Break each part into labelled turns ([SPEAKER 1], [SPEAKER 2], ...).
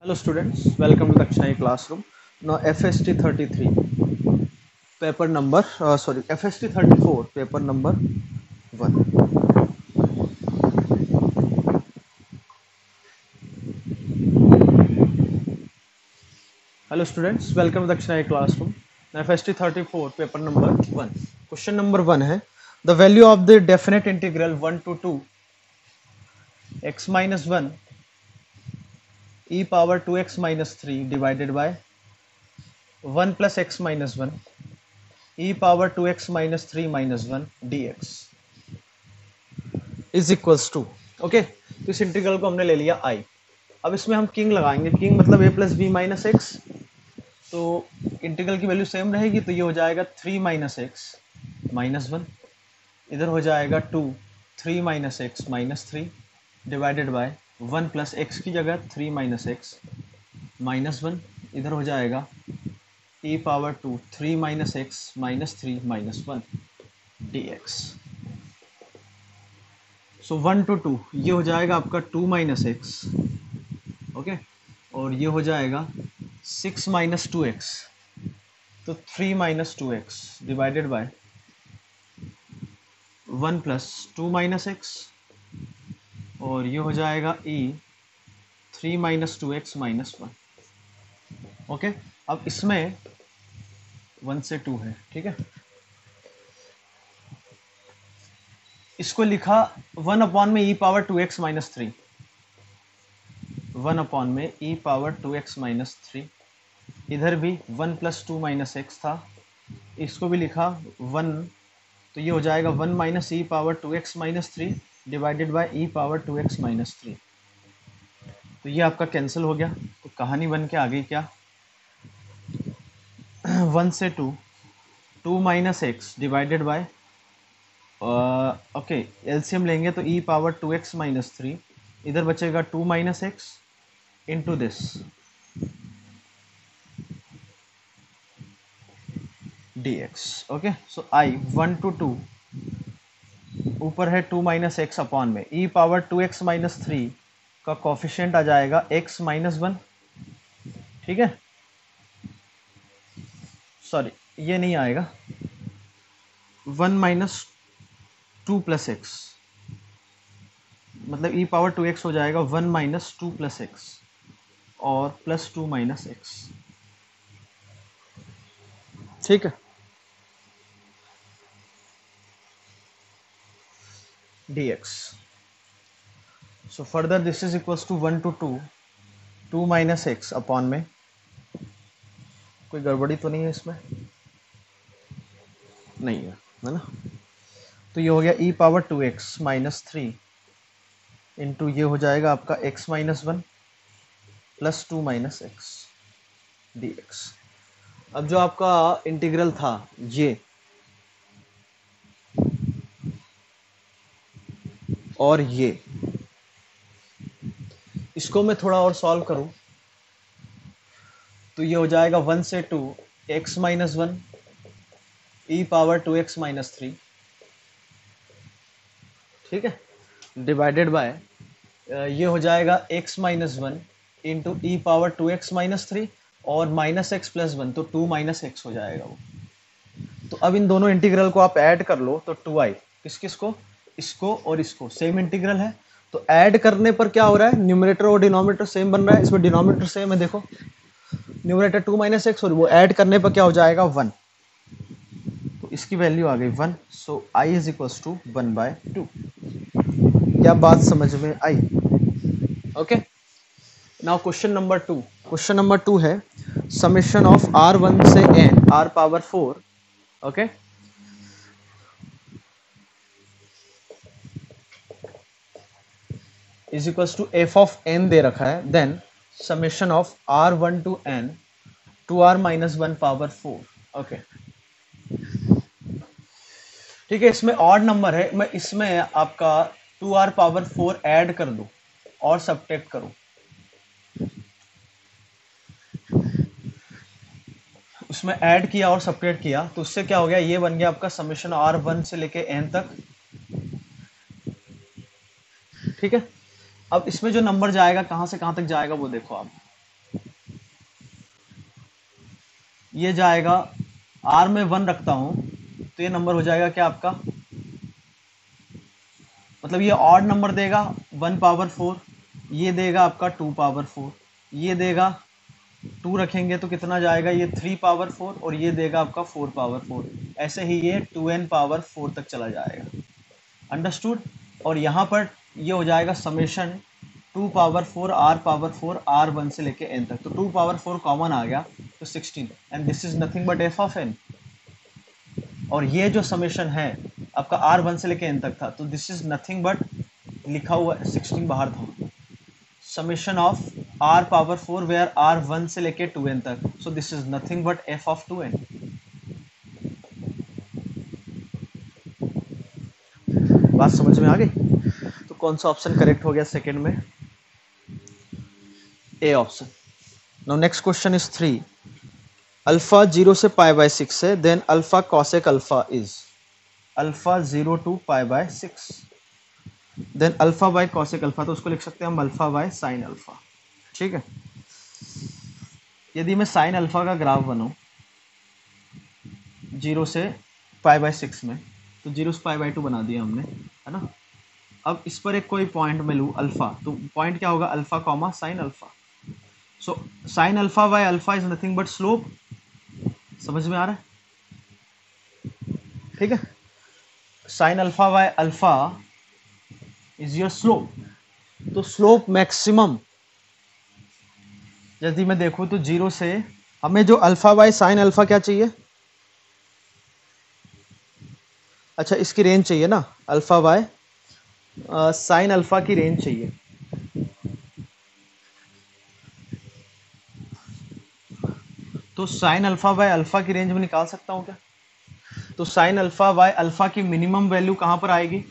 [SPEAKER 1] Hello students, welcome to Dakshinai classroom. Now FST 33 paper number FST 34 paper number 1. Hello students, welcome to Dakshinai classroom. Now FST 34 paper number 1. Question number 1 है the value of the definite integral 1 to 2 x minus 1 e power 2x minus 3 divided by 1 plus x minus 1 e power 2x minus 3 minus 1 dx is equals to okay. तो इस integral को हमने ले लिया आई। अब इसमें हम किंग लगाएंगे, किंग मतलब ए प्लस बी माइनस एक्स। तो इंटीग्रल की वैल्यू सेम रहेगी, तो ये हो जाएगा 3 माइनस एक्स माइनस 1, इधर हो जाएगा 2 3 minus x minus 3 divided by 1 plus x की जगह 3 माइनस एक्स माइनस 1, इधर हो जाएगा e power 2 3 minus x minus 3 minus 1 D x. So 1 to 2 ये हो जाएगा आपका 2 माइनस एक्स, ओके, और ये हो जाएगा 6 माइनस 2x, तो 3 minus 2x divided by 1 plus 2 minus x, और ये हो जाएगा e 3 minus 2x minus 1, okay. अब इसमें 1 से 2 है, ठीक है। इसको लिखा 1 अपॉन में e power 2x minus 3, 1 upon में e पावर 2x माइनस 3, इधर भी 1 प्लस 2 माइनस एक्स था, इसको भी लिखा 1, तो ये हो जाएगा 1 minus e power 2x minus 3 divided by E power 2x minus 3। तो ये आपका कैंसिल हो गया, तो कहानी बन के आ गई क्या, 1 से 2 2 minus x divided by okay, LCM लेंगे तो ई पावर 2x माइनस 3, इधर बचेगा 2 minus x into this dx, okay. So I 1 to 2 ऊपर है 2 माइनस एक्स अपॉन में ई पावर 2x माइनस 3 का कॉफिशिएंट आ जाएगा x माइनस 1, ठीक है। सॉरी, ये नहीं आएगा, 1 माइनस 2 प्लस एक्स, मतलब ई पावर 2x हो जाएगा 1 माइनस 2 प्लस एक्स और प्लस 2 माइनस एक्स, ठीक है, dx। So further this is equals to 1 to 2 2 minus x upon में, कोई गड़बड़ी तो नहीं है इसमें, नहीं है ना। तो ये हो गया e power 2x minus 3 into ये हो जाएगा आपका x minus 1 plus 2 minus x D x. अब जो आपका इंटीग्रल था ये और ये, इसको मैं थोड़ा और सॉल्व करूं तो ये हो जाएगा 1 से 2 x minus 1 e power 2x minus 3, ठीक है, डिवाइडेड बाय ये हो जाएगा x माइनस 1 इंटू ई पावर 2x माइनस 3 और माइनस एक्स प्लस 1, तो 2 माइनस एक्स हो जाएगा वो। तो अब इन दोनों इंटीग्रल को आप ऐड कर लो तो 2i, किस किस को, इसको और इसको, सेम इंटीग्रल है, तो ऐड करने पर क्या हो रहा है, न्यूमरेटर और डिनोमिनेटर सेम बन रहा है, इसमें डिनोमिनेटर सेम है, देखो न्यूमरेटर 2 माइनस एक्स और वो ऐड करने पर क्या हो जाएगा 1, तो इसकी वैल्यू आ गई 1। So i is equals to 1/2। क्या बात समझ में आई, okay. Now question number 2, question number 2 है समेशन ऑफ r1 से n r power 4, okay, is equals to f of n दे रखा है, then summation of r1 to n 2r minus 1 power 4, okay, ठीक है। इसमें ऑड नंबर है, मैं इसमें आपका 2r पावर 4 ऐड कर दूं और सब्ट्रैक्ट करूं, उसमें ऐड किया और सब्ट्रैक्ट किया, तो उससे क्या हो गया, ये बन गया आपका समेशन r1 से लेके n तक, ठीक है। अब इसमें जो नंबर जाएगा कहां से कहां तक जाएगा वो देखो आप, ये जाएगा r में 1 रखता हूँ तो ये नंबर हो जाएगा क्या आपका, मतलब ये ऑड नंबर देगा 1 पावर 4, ये देगा आपका 2 पावर 4, ये देगा 2 रखेंगे तो कितना जाएगा ये 3 पावर 4, और ये देगा आपका 4 पावर 4, ऐसे ही ये 2n पावर 4 तक चला जाएगा। अंडरस्टूड। और यहाँ पर ये हो जाएगा summation 2 power 4 r power 4 r1 से लेके n तक, तो 2 पावर 4 कॉमन आ गया तो 16, and this is nothing but f of n। और ये जो समेशन है आपका r1 से लेके n तक था, तो दिस इज नथिंग बट, लिखा हुआ 16 बाहर था, summation of r power 4 where r1 से लेके 2n तक, so this is nothing but f of 2n। बात समझ में आ गई? तो कौन सा ऑप्शन करेक्ट हो गया सेकंड में? A option. Now next question is 3, alpha 0 से पाई बाय 6 है, then alpha cosec alpha is alpha 0 to pi by 6, then alpha by cosec alpha, तो उसको लिख सकते हैं हम अल्फा बाय साइन अल्फा। ठीक है, यदि मैं साइन अल्फा का ग्राफ बनाऊं 0 से पाई बाय 6 में, तो 0 से पाई बाय 2 बना दिया हमने, है ना। अब इस पर एक कोई पॉइंट मैं लूँ अल्फा, तो पॉइंट क्या होगा, alpha comma sine alpha. So sine alpha by alpha is nothing but slope. समझ में आ रहा है? ठीक है, sign alpha by alpha is your slope. तो स्लोप मैक्सिमम यदि मैं देखूं तो 0 से, हमें जो अल्फा बाय साइन अल्फा क्या चाहिए, अच्छा इसकी रेंज चाहिए ना, अल्फा बाय साइन अल्फा की रेंज चाहिए। तो साइन अल्फा बाय अल्फा की रेंज में निकाल सकता हूं क्या? तो साइन अल्फा बाय अल्फा की मिनिमम वैल्यू कहां पर आएगी,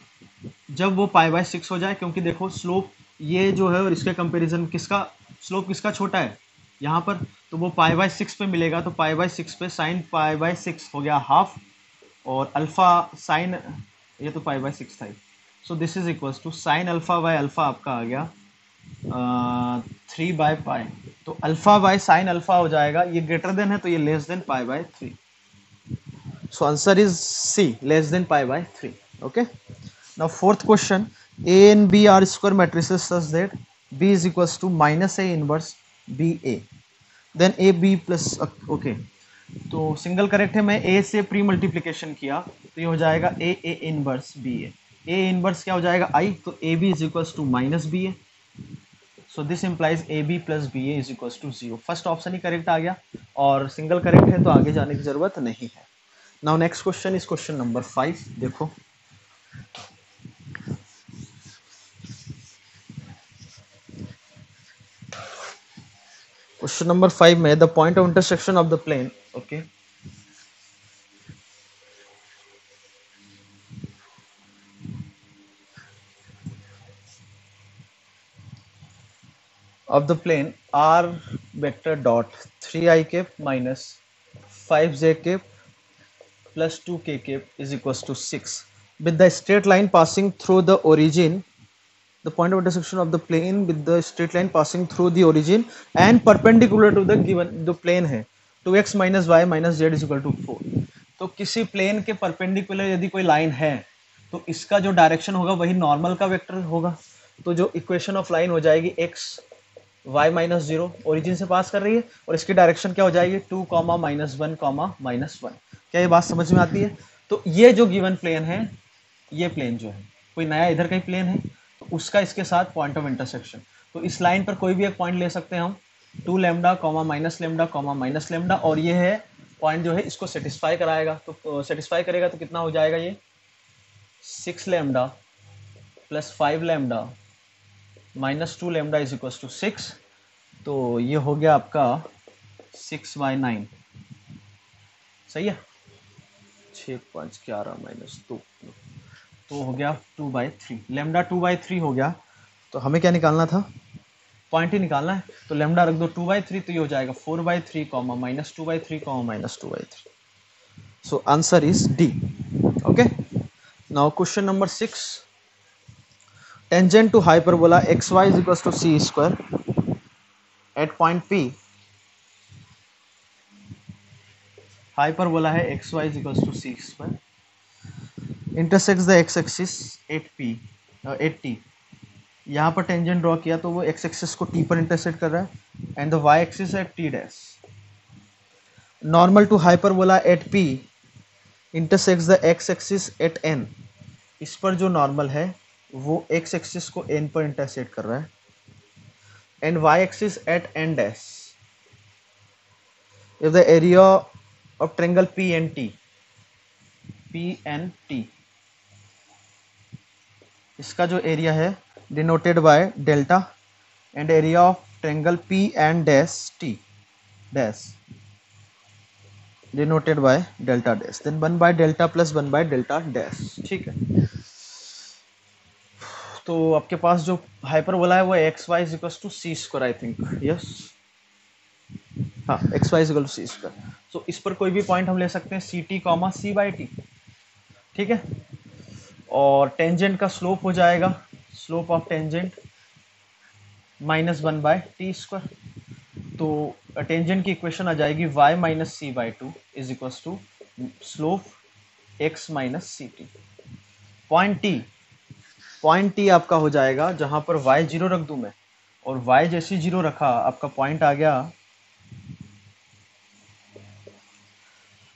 [SPEAKER 1] जब वो पाई बाय 6 हो जाए, क्योंकि देखो स्लोप ये जो है और इसके कंपैरिजन किसका स्लोप किसका छोटा है यहाँ पर, तो वो पाई बाय 6 पे मिलेगा, तो पाई बाय 6 पे साइन पाई बाय 6 हो गया हाफ, और अल्फा साइन, ये तो पाई बाय 6 था ही, so this is equals to sine alpha by alpha आपका आ गया 3 बाय पाई, तो अल्फा बाय साइन अल्फा हो जाएगा, ये ग्रेटर देन है तो ये less than pi by 3, so answer is C, less than pi by 3। Okay, now fourth question, a and b are square matrices such that b is equals to minus a inverse b a, then a b plus, okay, तो single correct है, मैं a से pre multiplication किया तो ये हो जाएगा a a inverse b a inverse क्या हो जाएगा i, तो a b is equals to minus B A, so this implies A B plus B A is equals to 0। First option ही करेक्ट आ गया, और सिंगल करेक्ट है तो आगे जाने की जरूरत नहीं है। Now next question is question number 5, देखो क्वेश्चन नंबर 5 में the point of intersection of the plane, okay, of the plane r vector dot 3i cap minus 5j cap plus 2k cap is equals to 6 with the straight line passing through the origin, the point of intersection of the plane with the straight line passing through the origin and perpendicular to the given, जो plane है 2x minus y minus z is equal to 4। तो किसी plane के perpendicular यदि कोई line है तो इसका जो डायरेक्शन होगा वही नॉर्मल का वेक्टर होगा, तो जो इक्वेशन ऑफ लाइन हो जाएगी x y माइनस 0 ओरिजिन से पास कर रही है, और इसकी डायरेक्शन क्या हो जाएगी 2 कॉमा माइनस 1 कॉमा माइनस 1। क्या ये बात समझ में आती है? तो ये जो गिवन प्लेन है, ये प्लेन जो है कोई नया इधर का ही प्लेन है, तो उसका इसके साथ पॉइंट ऑफ इंटरसेक्शन, तो इस लाइन पर कोई भी एक पॉइंट ले सकते हैं हम, 2 lambda comma minus lambda comma minus lambda, और ये है पॉइंट जो है इसको सेटिस्फाई कराएगा, तो सेटिस्फाई करेगा तो कितना हो जाएगा ये 6 lambda plus 5 lambda minus 2 lambda is equal to 6, तो ये हो गया आपका 6/9, सही है, 6 5 11 माइनस 2, तो हो गया 2/3, लेमडा 2/3 हो गया, तो हमें क्या निकालना था, पॉइंट ही निकालना है, तो लेमडा रख दो 2/3, तो ये हो जाएगा 4/3 comma minus 2/3 comma minus 2/3, so answer is D. Okay, now question number 6, tangent to hyperbola xy is equals to c square at point P hyperbola है x y equals to c square, intersects the x axis at T. यहाँ पर tangent draw किया तो वो x axis को T पर intersect कर रहा है and the y axis at T dash. Normal to hyperbola at P intersects the x axis at N. इस पर जो नॉर्मल है वो एक्स एक्सिस को एन पर इंटरसेक्ट कर रहा है and y axis at N dash. If the area of triangle P N T, इसका जो एरिया है denoted by delta and area of triangle P and dash T dash denoted by delta dash, then 1 by delta plus 1 by delta dash. ठीक है, तो आपके पास जो hyperbola है वो x y equals to c square, I think yes, हाँ x y equal to c square. So इस पर कोई भी पॉइंट हम ले सकते हैं C T comma C by T. ठीक है, और टेंजेंट का स्लोप हो जाएगा, slope of tangent minus 1 by T square. तो टेंजेंट की इक्वेशन आ जाएगी y minus C by two is equals to slope x minus C T. Point T आपका हो जाएगा जहां पर y जीरो रख दूं मैं, और y जैसे जीरो रखा आपका पॉइंट आ गया,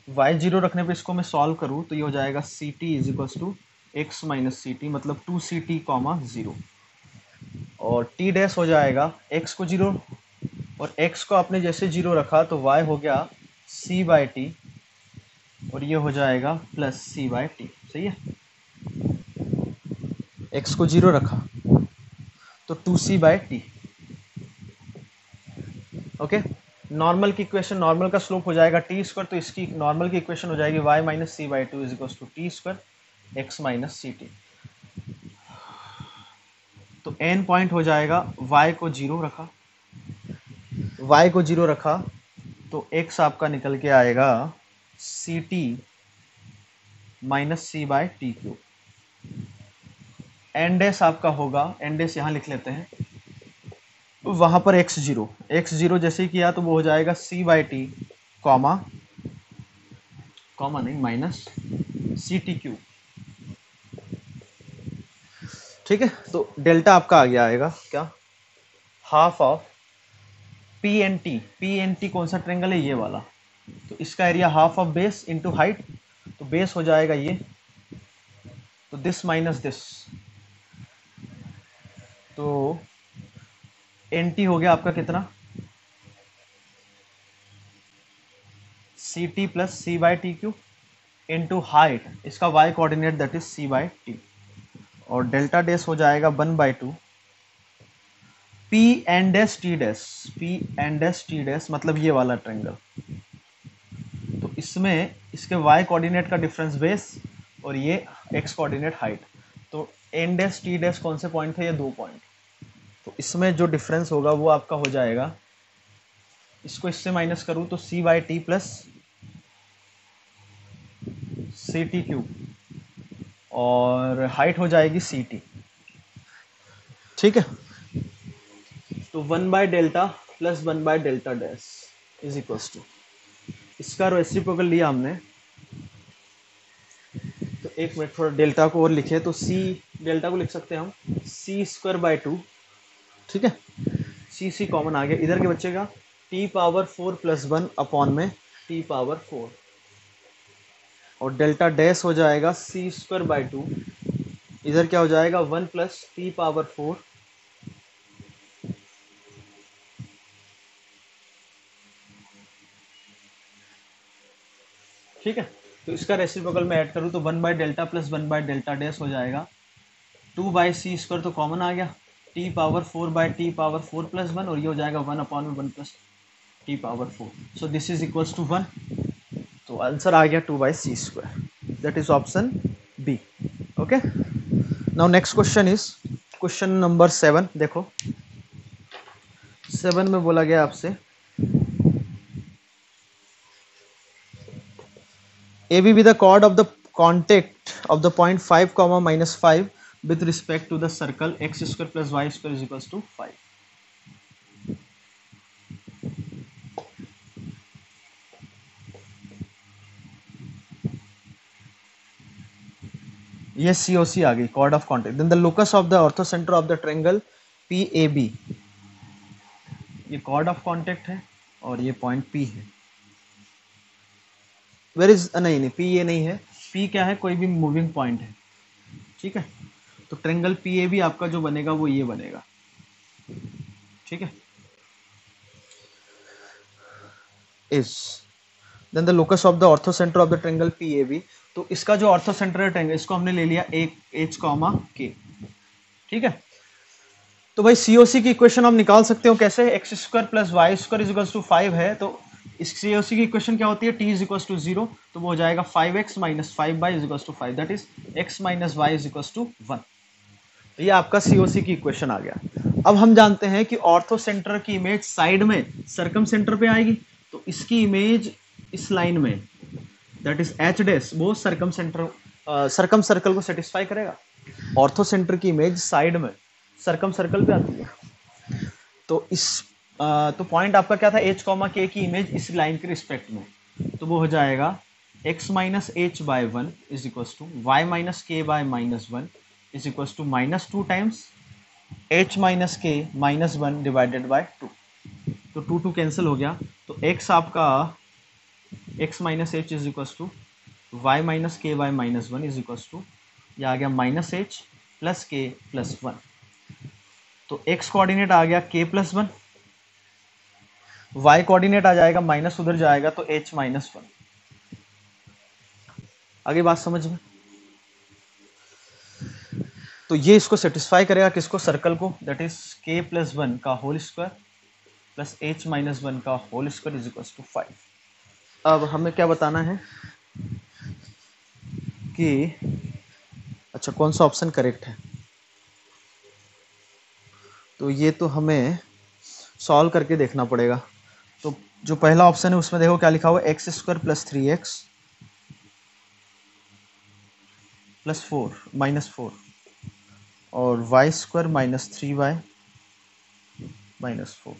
[SPEAKER 1] y जीरो रखने पे इसको मैं सॉल्व करूं तो ये हो जाएगा C T is equals to x minus C T, मतलब 2ct कॉमा जीरो, और t डैश हो जाएगा x को जीरो, और x को आपने जैसे जीरो रखा तो y हो गया c बाई टी, और ये हो जाएगा प्लस c बाई टी। सही है, x को जीरो रखा तो 2c by T. Okay, normal की इक्वेशन, नॉर्मल का स्लोप हो जाएगा टी स्क्वायर, तो इसकी नॉर्मल की इक्वेशन हो जाएगी y minus C by two is equals to T square x minus C T. तो n पॉइंट हो जाएगा, y को जीरो रखा, y को जीरो रखा तो x आपका निकल के आएगा C T minus C by T cube. N dash आपका होगा, एन डैश यहाँ लिख लेते हैं, वहां पर एक्स जीरो जैसे ही किया तो वो हो जाएगा सी बाई टी कॉमा नहीं माइनस सी टी क्यूब। ठीक है, तो डेल्टा आपका आ गया आएगा क्या, half of P N T कौन सा ट्रेंगल है, ये वाला, तो इसका area half of base into height, तो बेस हो जाएगा ये, तो दिस माइनस दिस, तो एन टी हो गया आपका कितना, C T plus C by T cube into height, इसका Y coordinate that is C by T, और डेल्टा डैश हो जाएगा 1/2 P and dash T dash, मतलब ये वाला ट्रायंगल। तो इसमें इसके y कोऑर्डिनेट का डिफरेंस बेस और ये x कोऑर्डिनेट हाइट, तो एन डैश टी डैश कौन से पॉइंट थे, ये दो पॉइंट, तो इसमें जो डिफरेंस होगा वो आपका हो जाएगा, इसको इससे माइनस करूं तो c by t plus c T cube, और हाइट हो जाएगी सी टी। ठीक है, तो 1 by delta plus 1 by delta dash is equals to, इसका रेसिप्रोकल लिया हमने, तो एक मिनट थोड़ा डेल्टा को और लिखे, तो सी डेल्टा को लिख सकते हैं हम सी स्क्वायर बाई टू। ठीक है, सी कॉमन आ गया, इधर के बच्चे का टी पावर 4 प्लस 1 अपॉन में टी पावर 4, और डेल्टा डैश हो जाएगा सी स्क्वायर बाई टू, इधर क्या हो जाएगा 1 प्लस टी पावर 4 ठीक है, तो इसका रेसिप्रोकल में ऐड करूँ तो 1 by delta plus 1 by delta dash हो जाएगा 2 बाई सी स्क्वायर, तो कॉमन आ गया, T power 4 by T power 4 plus 1, और ये हो जाएगा 1 अपॉन में 1 plus T power 4, so this is equals to 1, तो आंसर आ गया 2 by C square, that is option B. Okay, now next question is question number 7। देखो 7 में बोला गया आपसे AB be the chord of the contact of the point 5 comma minus 5 with respect to the circle x square plus y square is equals to 5. ये COC आ गई, chord of contact. Then the locus of the orthocentre of the triangle PAB, ये chord of contact है और ये point P है। Where is, नहीं P ये नहीं है, P क्या है, कोई भी मूविंग पॉइंट है, ठीक है। तो ट्रायंगल PAB आपका जो बनेगा वो ये बनेगा, ठीक है। Is then the locus of the orthocentre of the triangle PAB, तो इसका जो ऑर्थो सेंटर है ट्रायंगल, इसको हमने ले लिया H, K, ठीक है। तो भाई COC की इक्वेशन हम निकाल सकते हो कैसे, x square plus y square is equal to 5 है, तो इस COC की इक्वेशन क्या होती है, t इज इक्वल टू 0, तो वो हो जाएगा 5x minus 5y is equal to 5, that is x minus y is equal to 1। तो ये आपका COC की इक्वेशन आ गया। अब हम जानते हैं कि ऑर्थो सेंटर की इमेज साइड में सर्कम सेंटर पे आएगी, तो इसकी इमेज इस लाइन में, दैट इज H डैश, वो सर्कम सर्कल को सेटिस्फाई करेगा। ऑर्थो सेंटर की इमेज साइड में सर्कम सर्कल पे आती है, तो इस तो पॉइंट आपका क्या था, H, K की इमेज इस लाइन के रिस्पेक्ट में, तो वो हो जाएगा x minus h by 1 is equal to y minus k by minus 1 is equal to minus 2 times h minus k minus 1 divided by 2, तो 2 कैंसिल हो गया, तो x आपका x minus h is equal to y minus k by minus 1 is equal to, यह आ गया minus h plus k plus 1, तो x coordinate आ गया k प्लस 1, y कोऑर्डिनेट आ जाएगा माइनस उधर जाएगा तो h माइनस 1। आगे बात समझ में, तो ये इसको सेटिस्फाई करेगा, किसको, सर्कल को, दैट इज k प्लस 1 का whole square plus h minus 1 का whole square is equal to 5। अब हमें क्या बताना है कि अच्छा कौन सा ऑप्शन करेक्ट है, तो ये तो हमें सॉल्व करके देखना पड़ेगा। तो जो पहला ऑप्शन है उसमें देखो क्या लिखा हुआ है, x square plus 3x plus 4 minus 4 और Y square minus 3y minus 4।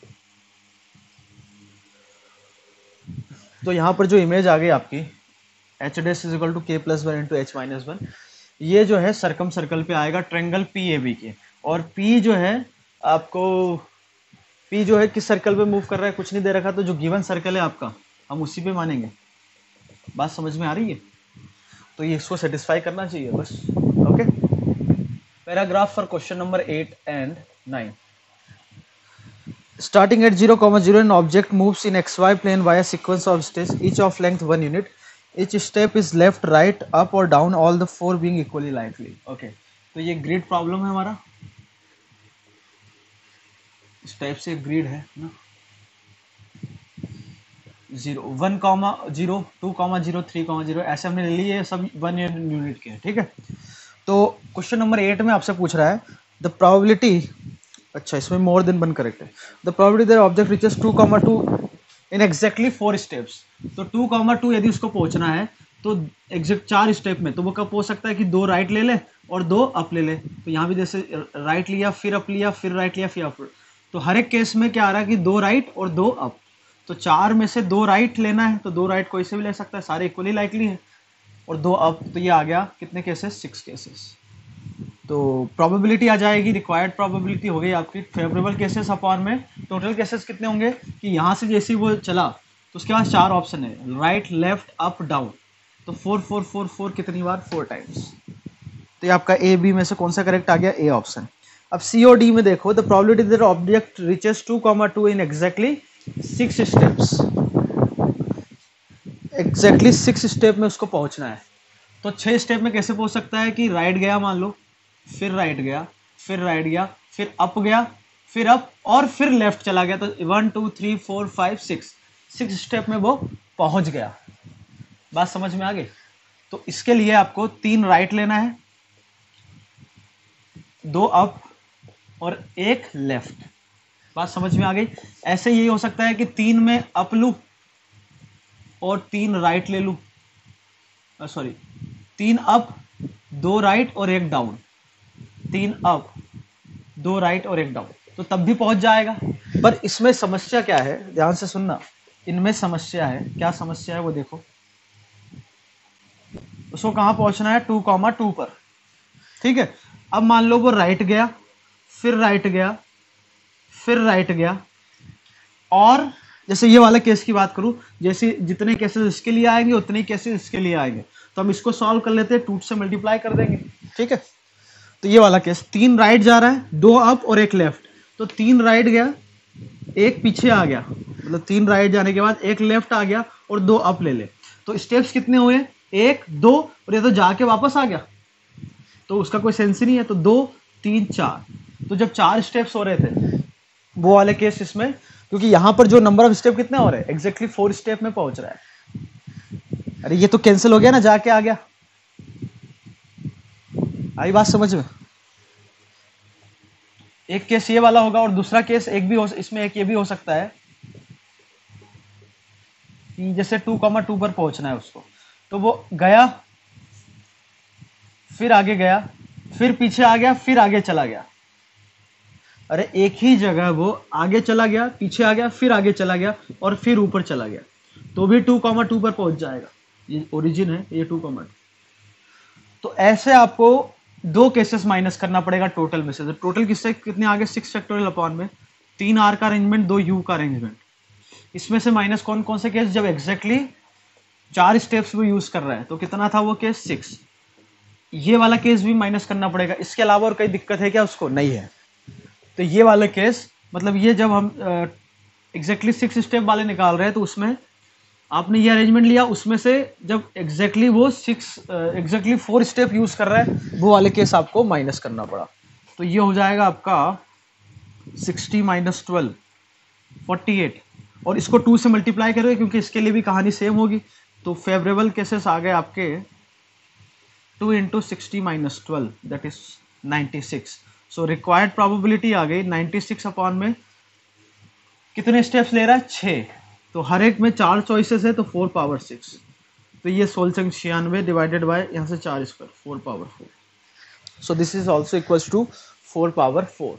[SPEAKER 1] तो यहाँ पर जो इमेज आ गई आपकी H dash is equal to K plus 1 into H minus 1, ये जो है सर्कम सर्कल पे आएगा ट्रायंगल PAB के, और P जो है आपको, P जो है किस सर्कल पे मूव कर रहा है कुछ नहीं दे रखा, तो जो गिवन सर्कल है आपका हम उसी पे मानेंगे। बात समझ में आ रही है, तो ये इसको सेटिस्फाई करना चाहिए बस। Okay, paragraph for question number 8 and 9। Starting at 0, 0, an object moves in xy plane via sequence of steps, each of length 1 unit. Each step is left, right, up or down, all the 4 being equally likely. Okay, तो ये grid problem है हमारा, इस type से grid है ना, 0, 1, 0, 2, 0, 3, 0, ऐसे हमने ले लिए, सब 1 यूनिट के, ठीक है। तो क्वेश्चन नंबर 8 में आपसे पूछ रहा है द प्रोबेबिलिटी, अच्छा इसमें मोर देन 1 करेक्ट है, the probability that object reaches 2, 2 in exactly 4 steps. तो 2, 2 यदि उसको पहुंचना है तो एग्जैक्ट 4 स्टेप में, तो वो कब पहुंच सकता है कि 2 राइट ले ले और 2 अप ले ले। तो यहाँ भी जैसे राइट लिया फिर अप लिया फिर राइट लिया फिर अप, तो हर एक केस में क्या आ रहा है कि 2 राइट और 2 अप, तो 4 में से 2 राइट लेना है, तो 2 राइट कोई से भी ले सकता है, सारे इक्वली लाइकली है, और 2 अप, तो ये आ गया कितने केसेस, 6 केसेस। तो प्रोबेबिलिटी आ जाएगी, रिक्वायर्ड प्रोबेबिलिटी हो गई आपकी फेवरेबल केसेस अपॉन में टोटल केसेस कितने होंगे कि यहाँ से जैसे वो चला तो उसके बाद 4 ऑप्शन है, राइट लेफ्ट अप डाउन, तो 4 4 4 4 कितनी बार, 4 टाइम्स। तो ये आपका ए बी में से कौन सा करेक्ट आ गया, ए ऑप्शन। अब सी और डी में देखो, the probability that object reaches 2, 2 in exactly 6 steps, exactly 6 step में उसको पहुंचना है, तो 6 स्टेप में कैसे पहुंच सकता है कि राइट गया मान लो, फिर राइट गया, फिर राइट गया, फिर अप गया, फिर अप और फिर लेफ्ट चला गया, तो 1 2 3 4 5 6 स्टेप में वो पहुंच गया। बात समझ में आ गई। तो इसके लिए आपको 3 राइट लेना है, 2 अप और 1 लेफ्ट। बात समझ में आ गई। ऐसे ये हो सकता है कि 3 में अप लूं और 3 राइट ले लूं, सॉरी 3 अप 2 राइट और 1 डाउन, 3 अप 2 राइट और 1 डाउन, तो तब भी पहुंच जाएगा। पर इसमें समस्या क्या है, ध्यान से सुनना, इनमें समस्या है, क्या समस्या है वो देखो। उसको कहां पहुंचना है, 2, 2 पर, ठीक है, अब मान लो वो राइट गया, फिर राइट गया, फिर राइट गया, और जैसे ये वाला केस की बात करूं, जैसे जितने केसेस इसके लिए आएंगे उतने ही केसेस इसके लिए आएंगे, तो हम इसको सॉल्व कर लेते हैं, 2 से मल्टीप्लाई कर देंगे। ठीक है, तो ये वाला केस 3 राइट जा रहा है, 2 अप और 1 लेफ्ट, तो 3 राइट गया, 1 पीछे आ गया, मतलब 3 राइट जाने के बाद 1 लेफ्ट आ गया और 2 अप ले ले, तो स्टेप्स कितने हुए, 1 2, और ये तो जाके वापस आ गया, तो उसका कोई सेंस ही नहीं है, तो 2 3 4, तो जब 4 स्टेप्स हो रहे थे वो वाले केस इसमें, क्योंकि यहां पर जो नंबर ऑफ स्टेप कितने हो रहे हैं, एग्जैक्टली 4 स्टेप में पहुंच रहा है। अरे ये तो कैंसिल हो गया ना, जाके आ गया, आई बात समझ में। एक केस ये वाला होगा, और दूसरा केस एक भी हो, इसमें एक ये भी हो सकता है कि जैसे 2,2 पर पहुंचना है उसको, तो वो गया, फिर आगे गया, फिर पीछे आ गया, फिर आगे चला गया। अरे एक ही जगह वो आगे चला गया, पीछे आ गया, फिर आगे चला गया और फिर ऊपर चला गया, तो भी 2,2 पर पहुंच जाएगा। ये ओरिजिन है, ये 2,2। तो ऐसे आपको 2 केसेस माइनस करना पड़ेगा टोटल में से। तो टोटल किससे कितने आगे, 6 फैक्टोरियल अपॉन में 3 आर का अरेंजमेंट, 2 यू का अरेंजमेंट। इसमें से माइनस कौन कौन से केस, जब एग्जैक्टली 4 स्टेप्स वो यूज कर रहा है, तो कितना था वो केस, 6। ये वाला केस भी माइनस करना पड़ेगा। इसके अलावा और कोई दिक्कत है क्या उसको, नहीं है। तो ये वाला केस, मतलब ये जब हम एग्जैक्टली 6 स्टेप वाले निकाल रहे हैं, तो उसमें आपने ये अरेंजमेंट लिया, उसमें से जब एग्जैक्टली वो 4 स्टेप यूज कर रहा है, वो वाले केस आपको माइनस करना पड़ा। तो ये हो जाएगा आपका 60 - 12 48, और इसको 2 से मल्टीप्लाई करोगे क्योंकि इसके लिए भी कहानी सेम होगी। तो फेवरेबल केसेस आ गए आपके 2 × 60 - 12 that is 96। So required probability आ गई 96 अपॉन में कितने स्टेप्स ले रहा है, 6। तो हर एक में 4 चॉइसेस है, तो 4 पावर 6। तो ये 1696 डिवाइडेड बाय यहाँ से 4 square, 4 power 4। So this is also equals to 4 power 4।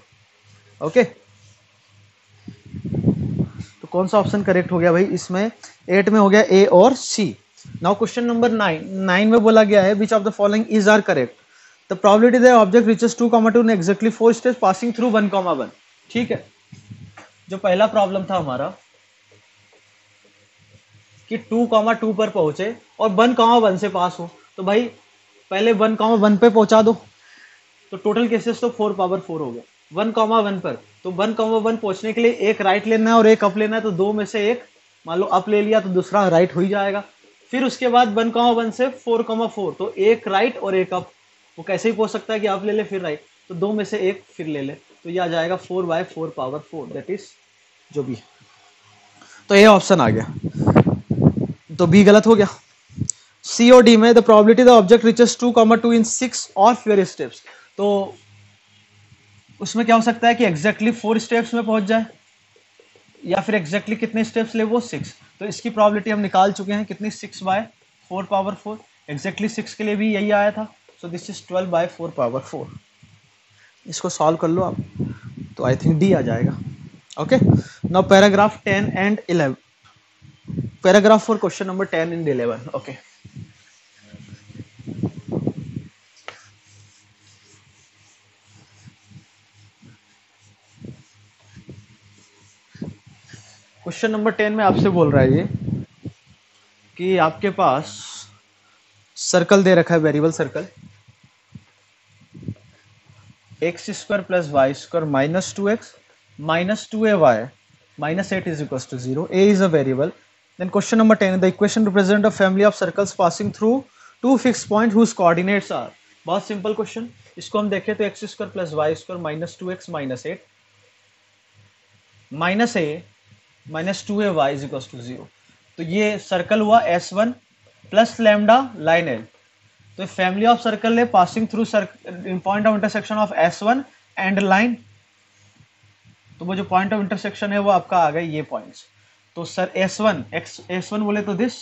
[SPEAKER 1] Okay, तो कौन सा ऑप्शन करेक्ट हो गया भाई इसमें, 8 में हो गया ए और सी। नाउ क्वेश्चन नंबर 9 में बोला गया है which of the following is are correct, the probability that object reaches 2,2 in exactly 4 steps passing through 1,1। ठीक है, जो पहला प्रॉब्लम था हमारा कि 2,2 पर पहुंचे और 1,1 से पास हो, तो भाई पहले 1,1 पे पहुंचा दो, तो टोटल केसेस तो 4 पावर 4 हो गया 1,1 पर। तो 1,1 पहुंचने के लिए एक राइट लेना है और एक अप लेना है, तो 2 में से एक मान लो अप ले लिया तो दूसरा राइट हो ही जाएगा। फिर उसके बाद 1,1 से 4,4, तो एक राइट और एक अप, वो कैसे ही पहुंच सकता है कि अप ले ले फिर राइट, तो 2 में से एक फिर ले ले, तो ये आ जाएगा 4/4 पावर 4 दैट इज जो भी। तो ये ऑप्शन आ गया, तो बी गलत हो गया। सी और डी में the probability the object reaches 2,2 इन 6 और फेयर स्टेप्स, तो उसमें क्या हो सकता है कि एग्जैक्टली 4 स्टेप्स में पहुंच जाए, या फिर एग्जैक्टली कितने स्टेप्स ले वो 6। तो इसकी प्रोबेबिलिटी हम निकाल चुके हैं कितनी, 6/4 पावर 4। एग्जैक्टली 6 के लिए भी यही आया था, सो दिस इज 12/4 पावर 4। इसको सॉल्व कर लो आप, तो आई थिंक डी आ जाएगा। Okay, now paragraph 10 and 11, paragraph for question number 10 and 11। Okay, question number 10 में आपसे बोल रहा है ये कि आपके पास सर्कल दे रखा है, variable circle, x² + y² - 2x - 2ay -8 = 0. A is a variable. Then question number 10, the equation represent a family of circles passing through 2 fixed points whose coordinates are. बहुत सिंपल क्वेश्चन, इसको हम देखें तो x² + y² - 2x - 8 -a - 2ay = 0। तो ये circle हुआ S1 plus lambda line L। तो family of circle है passing through point of intersection of S1 and line, तो वो जो पॉइंट ऑफ इंटरसेक्शन है वो आपका आ गया ये पॉइंट्स। तो सर S1 बोले तो दिस,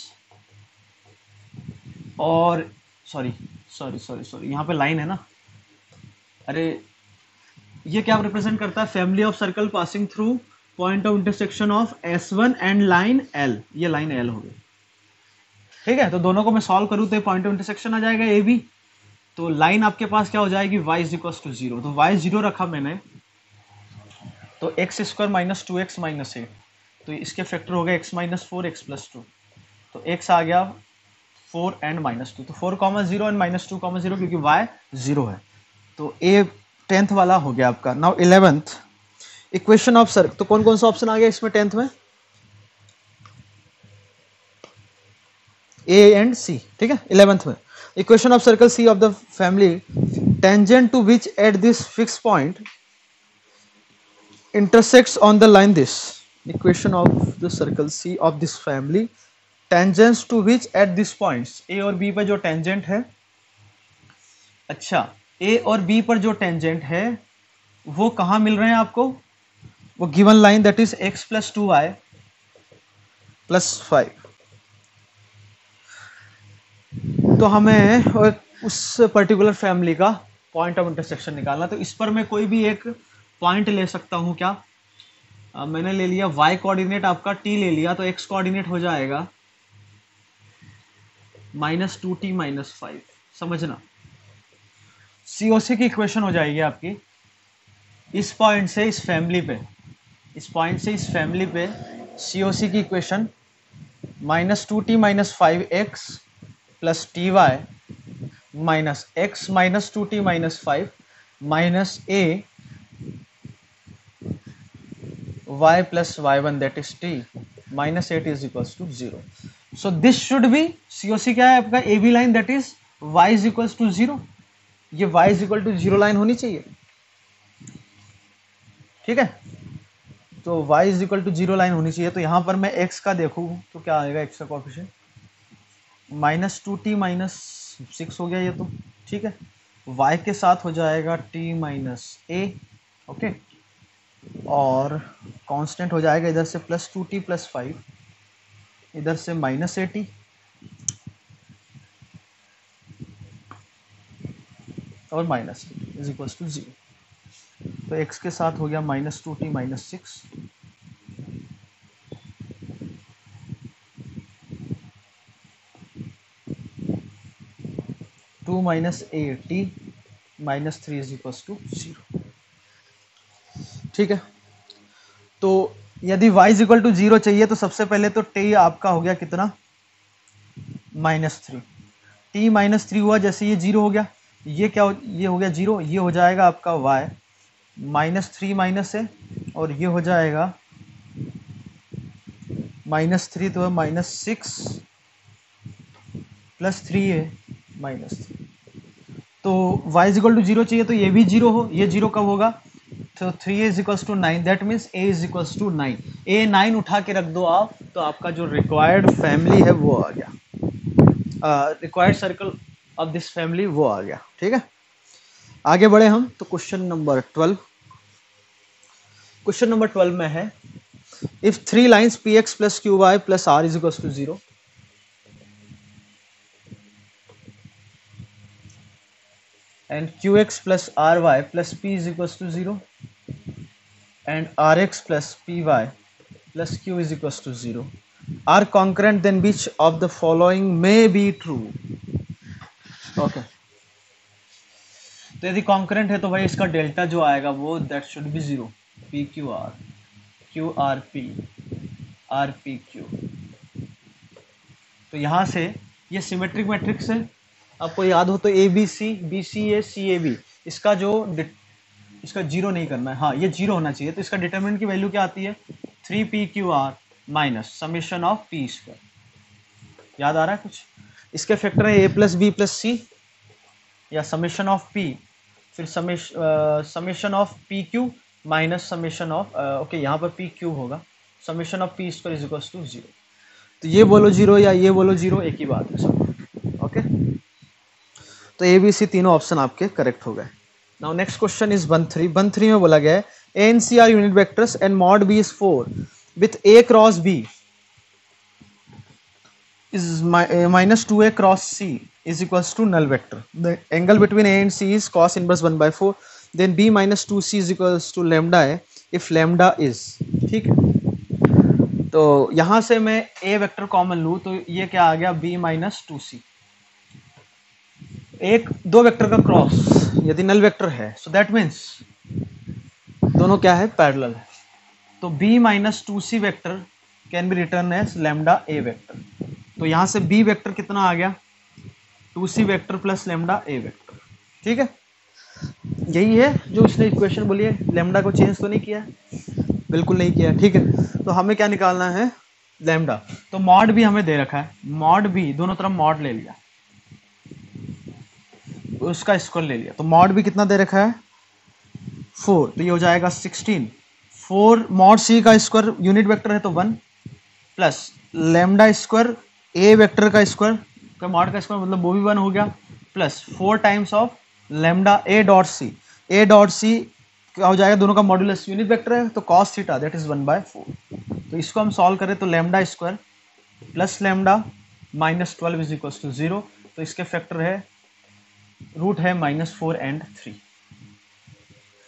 [SPEAKER 1] और सॉरी यहाँ पे लाइन है ना, अरे ये क्या रिप्रेजेंट करता है, family of circle passing through point of intersection of S1 and line L, ये लाइन L हो गई। ठीक है, तो दोनों को मैं सॉल्व करूं तो पॉइंट ऑफ इंटरसेक्शन आ जाएगा AB, तो लाइन आपके पास क्या हो जाएगी, y इज इक्वल टू 0। तो y 0 रखा मैंने, तो x square minus 2x minus 8, तो इसके फैक्टर हो गए x माइनस 4 x प्लस 2, तो x आ गया 4 एंड माइनस 2, तो 4 कॉमा 0 एंड माइनस 2 कॉमा 0, क्योंकि y 0 है। तो ए 10th वाला हो गया आपका। Now 11th equation of circle, तो कौन कौन सा ऑप्शन आ गया इसमें 10th में, ए एंड सी, ठीक है। 11th में equation of circle C of the family tangent to which at this fix point intersects on the line this, equation of the circle C of this family tangents to which at this points, A और B पर जो tangent है, अच्छा A और B पर जो tangent है वो कहाँ मिल रहे हैं आपको, वो given line that is x plus 2y plus 5। तो हमें उस पर्टिकुलर फैमिली का पॉइंट ऑफ इंटरसेक्शन निकालना, तो इस पर मैं कोई भी एक पॉइंट ले सकता हूं क्या, मैंने ले लिया y कोऑर्डिनेट आपका t ले लिया, तो x कोऑर्डिनेट हो जाएगा -2t - 5, समझना। COC की इक्वेशन हो जाएगी आपकी इस पॉइंट से इस फैमिली पे, इस पॉइंट से इस फैमिली पे COC की equation -2t - 5x plus T Y minus x -2t - 5 minus a y plus y1 that is t minus 8 is equals to 0. So this should be COC क्या है आपका, AB line that is y is equals to 0, ये y is equal to 0 line होनी चाहिए, ठीक है। तो y is equal to 0 line होनी चाहिए, तो यहां पर मैं x का देखूं तो क्या आएगा, x का कोएफिशिएंट -2t - 6 हो गया ये तो, ठीक है। y के साथ हो जाएगा t - a, ओके, और कांस्टेंट हो जाएगा इधर से +2t + 5, इधर से -80 और -8 इज इक्वल टू 0। तो x के साथ हो गया -2t - 6, to -8t -3 is equal to 0, ठीक है। तो यदि y इज इक्वल टू 0 चाहिए तो सबसे पहले तो t आपका हो गया कितना, -3, t -3 हुआ, जैसे ये 0 हो गया, ये क्या ये हो गया 0, ये हो जाएगा आपका y -3 - a, और ये हो जाएगा -3, तो -6 + 3a -3। तो y इज इक्वल टू 0 चाहिए, तो ये भी 0 हो, ये 0 कब होगा, तो 3a is equal to 9, that means a is equal to 9, a 9 उठा के रख दो आप, तो आपका जो रिक्वायर्ड फैमिली है वो आ गया, required circle of this family वो आ गया, ठीक है। आगे बढ़े हम, तो क्वेश्चन नंबर 12, क्वेश्चन नंबर 12 में है if 3 lines px + qy + r is equal to 0 and qx plus ry plus p is equals to 0 and rx plus py plus q is equals to 0 are concurrent, then which of the following may be true? Okay, तो यदि concurrent है तो भाई इसका delta जो आएगा वो that should B 0, p q r q r p r p q। तो यहां से ये सिमेट्रिक मैट्रिक्स है, आपको याद हो तो A B C B C A C A B, इसका जो इसका 0 नहीं करना है, हाँ ये 0 होना चाहिए, तो इसका डिटरमिनेंट की वैल्यू क्या आती है, 3pqr minus summation of p square, याद आ रहा है कुछ, इसके फैक्टर है a + b + c या समेशन ऑफ p, फिर summation of pq minus summation of okay यहाँ पर pq होगा, summation of p square is equal to 0। तो ये बोलो 0 या ये बोलो 0, एक ही बात है सब, ओके। तो ए बी सी तीनों ऑप्शन आपके करेक्ट हो गए। नाउ नेक्स्ट क्वेश्चन इज 1-3 में बोला गया है a and c are unit vectors and mod b is 4 with a cross b is -2a cross c is equals to null vector. The angle between a and c is cos inverse 1/4. Then b - 2c is equals to lambda a if lambda is, ठीक है। तो यहां से मैं a vector common लूं तो ये क्या आ गया, b - 2c, एक दो वेक्टर का क्रॉस यदि नल वेक्टर है, सो दैट मीन्स दोनों क्या है, पैरेलल है। तो b minus two c vector can be written as lambda a vector. तो यहां से b वेक्टर कितना आ गया, two c vector plus lambda a vector. ठीक है, यही है जो इसने इक्वेशन बोली है। लैम्डा को चेंज तो नहीं किया है, बिल्कुल नहीं किया। ठीक है, तो हमें क्या निकालना है, लैम्डा। तो मॉड भी हमें दे रखा है, मॉड भी दोनों तरफ मॉड ले लिया, उसका स्क्वायर ले लिया। तो मॉड भी कितना दे रखा है, 4, तो ये हो जाएगा 16। 4 मॉड सी का स्क्वायर यूनिट वेक्टर है तो 1 plus lambda square a vector का स्क्वायर का मॉड का स्क्वायर मतलब वो भी 1 हो गया, plus 4 times of lambda a dot c. A dot c क्या हो जाएगा, दोनों का मॉड्यूलस यूनिट वेक्टर है तो कॉस थीटा दैट इज 1/4। तो इसको हम सॉल्व करें तो lambda square plus lambda minus 12 is equal to 0। तो इसके फैक्टर है, रूट है -4 एंड 3।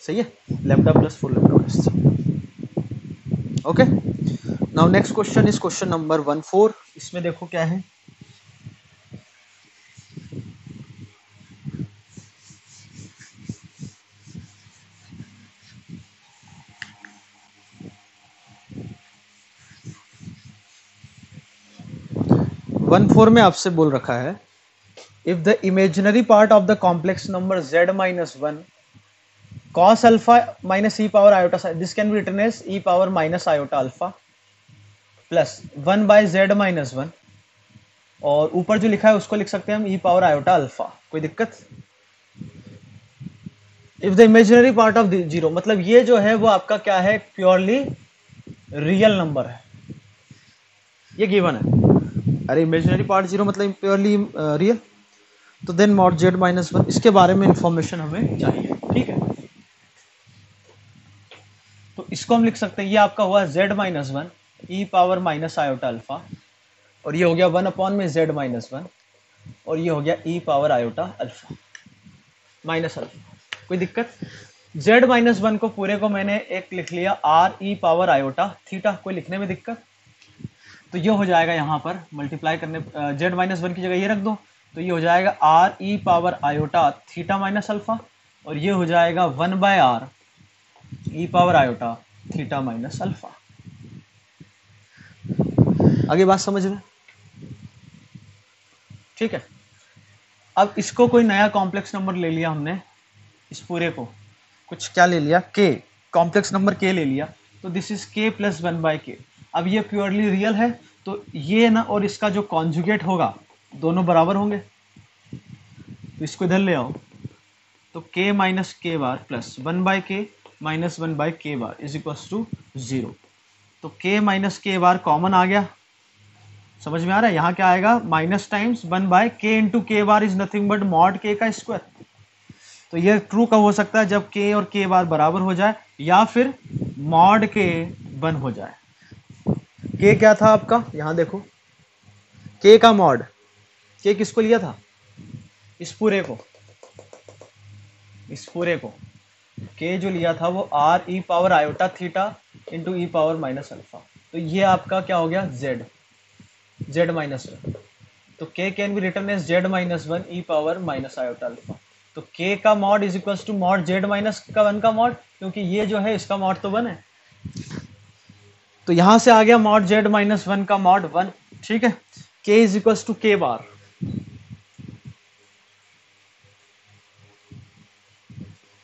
[SPEAKER 1] सही है, lambda plus 4 lambda minus 3। Okay, now next question is question number 14। इसमें देखो क्या है, वन फोर में आपसे बोल रखा है, if the imaginary part of the complex number z minus 1 cos alpha minus e power iota, this can be written as e power minus iota alpha plus 1/z minus 1, और ऊपर जो लिखा है उसको लिख सकते हैं हम ई पावर आयोटा अल्फा। कोई दिक्कत? If the imaginary part of zero, मतलब ये जो है वो आपका क्या है, प्योरली रियल नंबर है, ये गिवन है। अरे इमेजिनरी पार्ट जीरो मतलब प्योरली रियल, तो देन मॉड z माइनस 1, इसके बारे में इंफॉर्मेशन हमें चाहिए। ठीक है, तो इसको हम लिख सकते हैं, ये आपका हुआ z minus 1 e power minus iota alpha, और ये हो गया 1 अपॉन में z माइनस 1, और ये हो गया e power iota alpha minus alpha. कोई दिक्कत? z माइनस 1 को पूरे को मैंने एक लिख लिया r e power iota theta. कोई लिखने में दिक्कत? तो ये हो जाएगा यहाँ पर मल्टीप्लाई करने, z माइनस 1 की जगह ये रख दो, तो ये हो जाएगा r e power iota theta minus alpha, और ये हो जाएगा 1/r e power iota theta minus alpha. आगे बात समझ में? ठीक है, अब इसको कोई नया कॉम्प्लेक्स नंबर ले लिया हमने, इस पूरे को कुछ क्या ले लिया, k, कॉम्प्लेक्स नंबर k ले लिया, तो this is k plus 1/k। अब ये प्योरली रियल है, तो ये ना और इसका जो कॉन्जुगेट होगा दोनों बराबर होंगे, तो इसको इधर ले आओ, तो k minus k bar plus 1/k minus 1/k bar is equal to 0। तो k माइनस के बार कॉमन आ गया, समझ में आ रहा है? यहाँ क्या आएगा, माइनस टाइम्स 1/k इंटू के bar is nothing but mod k का स्क्वायर। तो ये ट्रू कब हो सकता है, जब k और k बार बराबर हो जाए, या फिर मॉड k 1 हो जाए। k क्या था आपका, यहाँ देखो, k का मॉड, k किसको लिया था, इस पूरे को, इस पूरे को k जो लिया था वो r e power iota theta into ई पावर माइनस अल्फा। तो ये आपका क्या हो गया, z माइनस 1। तो k can be written as z minus 1 e power minus iota alpha. तो k का mod is equal to mod z minus का 1 का मॉड, क्योंकि ये जो है इसका मॉड तो 1 है, तो यहां से आ गया मॉड z माइनस 1 का मॉड 1। ठीक है, k is equal to k bar,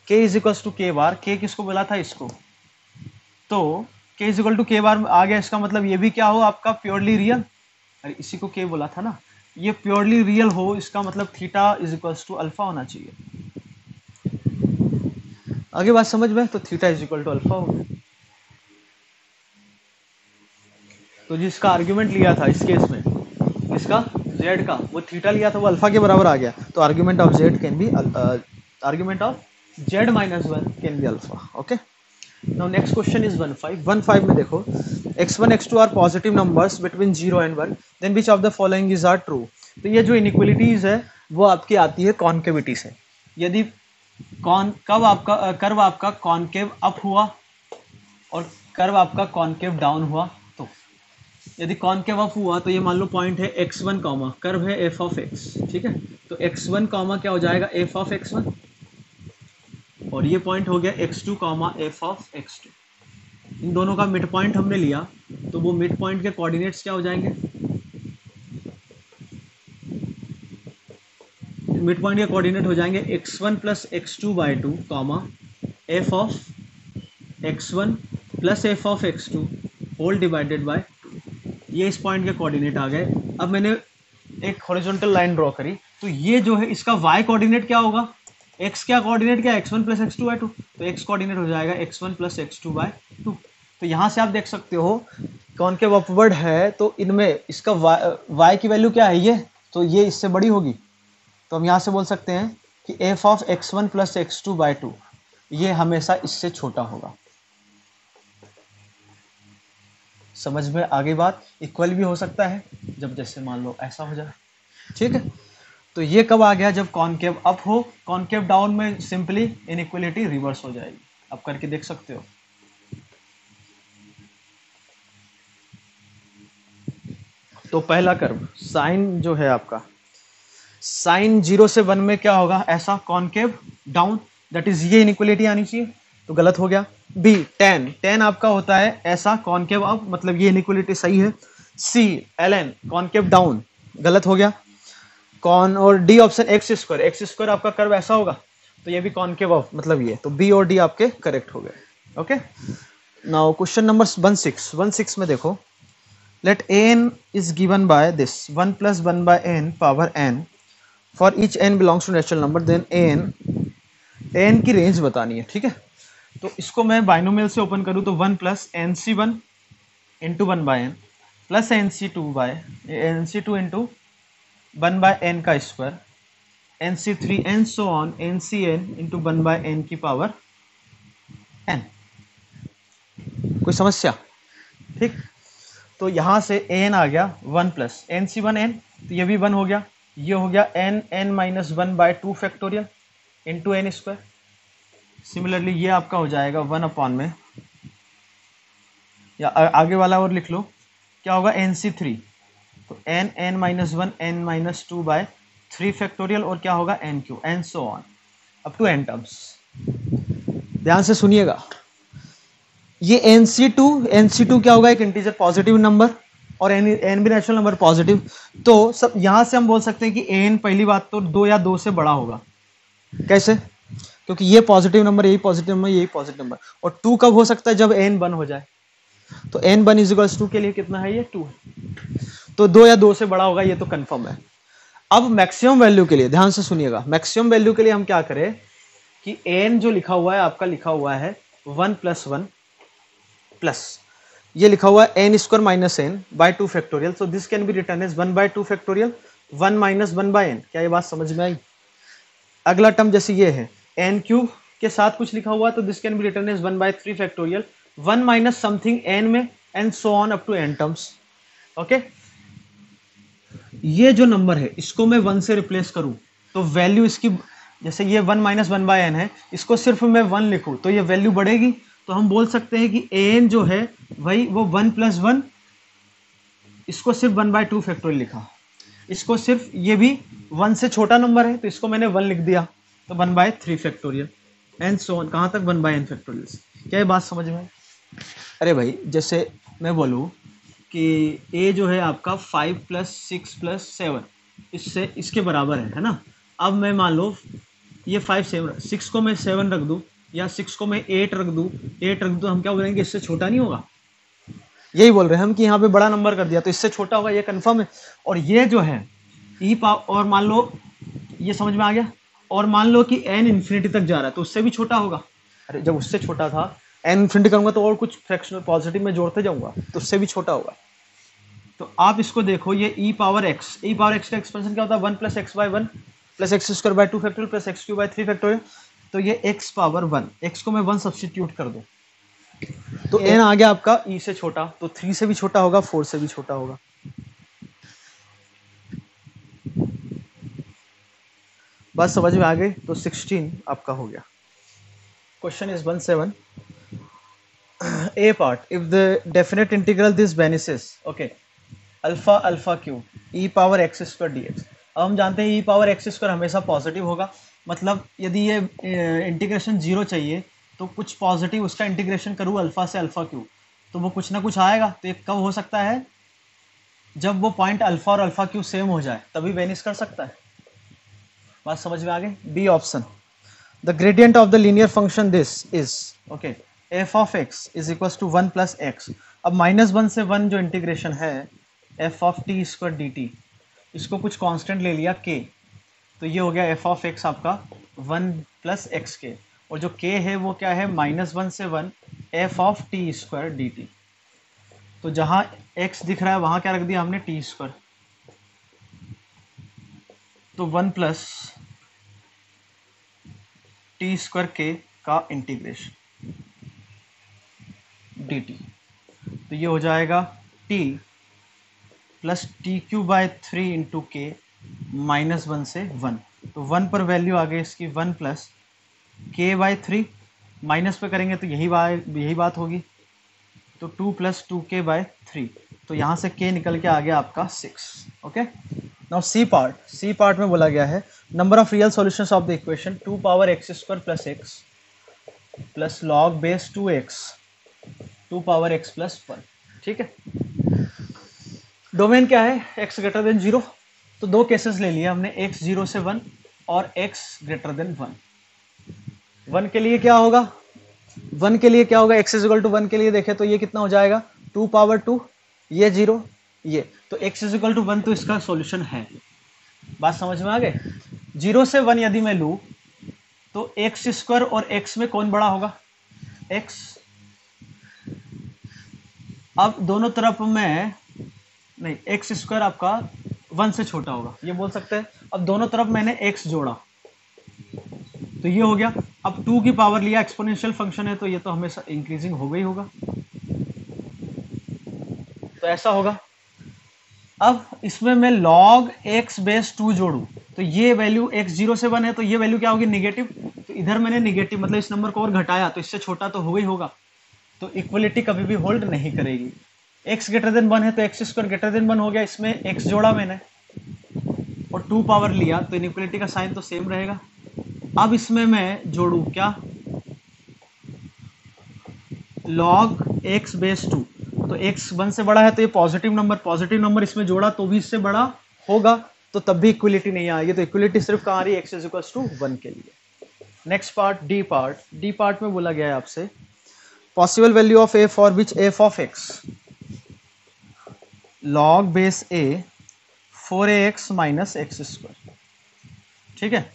[SPEAKER 1] k is equal to k bar, k किसको बोला था, इसको, तो k is equal to k bar आ गया, इसका मतलब ये भी क्या हो आपका, प्योरली रियल। अरे इसी को k बोला था ना, ये प्योरली रियल हो, इसका मतलब theta is equal to alpha होना चाहिए। आगे बात समझ में? तो theta is equal to alpha हो गया। तो जिसका आर्ग्यूमेंट लिया था इस केस में, इसका z का, वो थीटा लिया था, वो अल्फा के बराबर आ गया, तो argument of z can be, argument of z minus 1 can be alpha. Okay, now next question is 15 में देखो, x1 x2 are positive numbers between 0 and 1, then which of the following is are true. तो ये जो inequalities है वो आपकी आती है कॉन्केविटी से। यदि कब आपका कर्व आपका कॉन्केव अप हुआ और कर्व आपका कॉन्केव डाउन हुआ, तो यदि कॉन्केव अप हुआ तो ये मान लो पॉइंट है x1, कर्व है f ऑफ x, ठीक है, तो x1 कॉमा क्या हो जाएगा f ऑफ x1, और ये पॉइंट हो गया x2 comma f of x2। इन दोनों का मिड पॉइंट हमने लिया, तो वो मिड पॉइंट के कोऑर्डिनेट्स क्या हो जाएंगे, मिड पॉइंट के कोऑर्डिनेट हो जाएंगे x1 plus x2 by two comma f of x1 plus f of x2 whole divided by, ये इस पॉइंट के कोऑर्डिनेट आ गए। अब मैंने एक हॉरिजॉन्टल लाइन ड्रॉ करी, तो ये जो है इसका y कोऑर्डिनेट क्या होगा, x क्या कोऑर्डिनेट क्या है x1 plus x2 by to, तो x कोऑर्डिनेट हो जाएगा x1 plus x2 by to. तो यहाँ से आप देख सकते हो कॉनकेव अपवर्ड है, तो इनमें इसका y की वैल्यू क्या है ये, तो ये इससे बड़ी होगी, तो हम यहाँ से बोल सकते हैं कि f of x1 plus x2 by to ये हमेशा इससे छोटा होगा। समझ में आगे बात, इक्वल भी हो सकता है जब जैसे मान लो ऐसा हो जाए, ठीक है। तो ये कब आ गया, जब कॉनकेव अप हो, कॉनकेव डाउन में सिंपली इनइक्वलिटी रिवर्स हो जाएगी। आप करके देख सकते हो। तो पहला कर्व साइन जो है आपका, साइन 0 से 1 में क्या होगा, ऐसा कॉनकेव डाउन, दैट इज ये इनइक्वलिटी आनी चाहिए, तो गलत हो गया। बी टेन आपका होता है ऐसा कॉनकेव अप, मतलब ये इनइक्वलिटी सही है। सी ln कॉनकेव डाउन, गलत हो गया। कॉन और डी ऑप्शन एक्स स्क्वायर आपका कर्व ऐसा होगा, तो ये भी कॉनकेव अप, मतलब ये, तो बी और डी आपके करेक्ट हो गए। ओके, नाउ क्वेश्चन नंबर 16 में देखो, late n is given by this 1 plus 1 by n power n for each n belongs to natural number, then n की रेंज बतानी है, ठीक है। तो इसको मैं बाइनोमियल से ओपन करूँ तो 1 plus nc1 into 1 by n plus nc2 into 1 by n का square, nc3 and so on ncn into 1 by n की पावर n। कोई समस्या, ठीक। तो यहाँ से n आ गया 1 प्लस nc1 n, तो ये भी 1 हो गया, ये हो गया n minus 1 by 2 factorial into n square. Similarly ये आपका हो जाएगा 1 अपॉन में, या आगे वाला और लिख लो, क्या होगा nc3, तो n minus 1 n minus 2 by 3 factorial, और क्या होगा n क्यू, and so on up to n terms. ध्यान से सुनिएगा, ये nc2 क्या होगा, एक इंटीजर पॉजिटिव नंबर, और n भी नेचुरल नंबर पॉजिटिव, तो सब यहां से हम बोल सकते हैं कि n पहली बात तो 2 या 2 से बड़ा होगा। कैसे, क्योंकि ये पॉजिटिव नंबर, यही पॉजिटिव नंबर, यही पॉजिटिव नंबर, और 2 कब हो सकता है, जब n 1 हो जाए, तो n 1 इज 2 के लिए कितना है, ये 2 है, तो 2 या 2 से बड़ा होगा, ये तो कंफर्म है। अब मैक्सिमम वैल्यू के लिए ध्यान से सुनिएगा, मैक्सिमम वैल्यू के लिए हम क्या करें कि n जो लिखा हुआ है आपका, लिखा हुआ है 1 प्लस 1 प्लस ये लिखा हुआ है n square minus n by 2 factorial, so this can be written as 1 by 2 factorial 1 minus 1 by n। क्या ये बात समझ में आई? अगला टर्म जैसे ये है n क्यूब के साथ कुछ लिखा हुआ है, तो this can be written as 1 by 3 factorial 1 minus something n में, and so on up to n terms. Okay, ये जो नंबर है इसको मैं 1 से रिप्लेस करूं, तो वैल्यू इसकी, जैसे ये 1 माइनस 1 बाय n है, इसको सिर्फ मैं 1 लिखूं तो ये वैल्यू बढ़ेगी, तो हम बोल सकते हैं कि an जो है वही वो 1 प्लस 1, इसको सिर्फ 1 बाय 2 फैक्टोरियल लिखा, इसको सिर्फ, ये भी 1 से छोटा नंबर है तो इसको मैंने 1 लिख दिया, तो 1 by 3 factorial and so on, कहाँ तक 1 बाय n फैक्टोरियल। क्या ये बात समझ में? अरे भाई, जैसे मैं बोलूँ कि a जो है आपका 5 प्लस 6 प्लस 7 इससे इसके बराबर है ना। अब मैं मान लो ये 6 को मैं 7 रख दूं, या 6 को मैं 8 रख दूं, तो हम क्या बोलेंगे, इससे छोटा नहीं होगा, यही बोल रहे हैं हम कि यहाँ पे बड़ा नंबर कर दिया तो इससे छोटा होगा, ये कंफर्म है। और ये जो है ई पावर, और मान लो ये समझ में आ गया, और मान लो कि n इन्फिनिटी तक जा रहा है तो उससे भी छोटा होगा। अरे जब उससे छोटा था, n इन्फिनिटी करूंगा तो और कुछ फ्रैक्शनल पॉजिटिव में जोड़ते जाऊंगा तो उससे भी छोटा होगा। तो आप इसको देखो, ये e पावर x का एक्सपेंशन क्या होता है, 1 plus x by 1 plus x square by 2 factorial plus x cube by 3 factorial, तो ये x पावर 1, x को मैं 1 सब्स्टिट्यूट कर दूं तो n आ गया आपका e से छोटा, तो 3 से भी छोटा होगा, 4 से भी छोटा होगा। बात समझ में आ गई? तो 16 आपका हो गया। Question is 17 a part, if the definite integral this vanishes, okay, alpha cube e power x square dx। अब हम जानते हैं ई पावर एक्स स्क्वायर हमेशा पॉजिटिव होगा, मतलब यदि ये इंटीग्रेशन जीरो चाहिए तो कुछ पॉजिटिव उसका इंटीग्रेशन करूँ अल्फा से अल्फा क्यू, तो वो कुछ ना कुछ आएगा। तो ये कब हो सकता है, जब वो पॉइंट अल्फा और अल्फा क्यू सेम हो जाए तभी वेनिश कर सकता है। बात समझ में आ गई? B option. The gradient of the linear function this is okay f of x is equal to 1 plus x. अब -1 से 1 जो इंटीग्रेशन है f of t square d t, इसको कुछ कांस्टेंट ले लिया k, तो ये हो गया एफ ऑफ एक्स आपका 1 प्लस एक्स के, और जो k है वो क्या है -1 से 1 F of t square d T. तो जहां x दिख रहा है वहां क्या रख दिया हमने टी स्क्वायर, तो 1 प्लस टी स्क्वायर के का इंटीग्रेशन डी टी, तो ये हो जाएगा t plus t cube by 3 into के -1 से 1, तो 1 पर वैल्यू आ गई इसकी 1 प्लस के बाय 3, माइनस पे करेंगे तो यही बात होगी, तो 2 प्लस 2k बाय 3, तो यहाँ से k निकल के आ गया आपका 6। ओके, नाउ सी पार्ट में बोला गया है number of real solutions of the equation 2 power x square plus x plus log base 2x 2 power x plus 1। ठीक है, डोमेन क्या है x ग्रेटर देन 0, तो दो केसेस ले लिए हमने, x 0 से 1 और x ग्रेटर देन 1। 1 के लिए क्या होगा, 1 के लिए क्या होगा, x इज इक्वल टू 1 के लिए देखें तो ये कितना हो जाएगा 2 पावर 2, ये 0 ये, तो x इज इक्वल टू 1, तो इसका सॉल्यूशन है। बात समझ में आ गए? 0 से 1 यदि मैं लूं तो एक्स स्क्वायर और x में कौन बड़ा होगा, x। अब दोनों तरफ में नहीं, एक्स स्क्वायर आपका 1 से छोटा होगा, ये बोल सकते हैं। अब दोनों तरफ मैंने x जोड़ा तो ये हो गया। अब 2 की पावर लिया, एक्सपोनेंशियल फंक्शन है तो ये तो हमेशा इंक्रीजिंग होगा ही होगा, तो ऐसा होगा। अब इसमें मैं log x बेस 2 जोड़ू तो ये वैल्यू x 0 से 1 है तो ये वैल्यू क्या होगी नेगेटिव, तो इधर मैंने नेगेटिव मतलब इस नंबर को और घटाया तो इससे छोटा तो हो ही होगा, तो इक्वलिटी कभी भी होल्ड नहीं करेगी। x ग्रेटर देन 1 है तो x स्क्वायर ग्रेटर देन 1 हो गया, इसमें x जोड़ा मैंने और 2 पावर लिया तो इनइक्वलिटी का साइन तो सेम रहेगा। अब इसमें मैं जोड़ू क्या, log x बेस 2, तो x 1 से बड़ा है तो ये पॉजिटिव नंबर इसमें जोड़ा तो भी इससे बड़ा होगा, तो तब भी इक्वलिटी नहीं आएगी, तो इक्वलिटी सिर्फ कहाँ आ रही है, x इज इक्वल टू 1 के लिए। नेक्स्ट पार्ट डी पार्ट में बोला गया है आपसे possible value of a for which f of x log base a 4ax minus x square. ठीक है,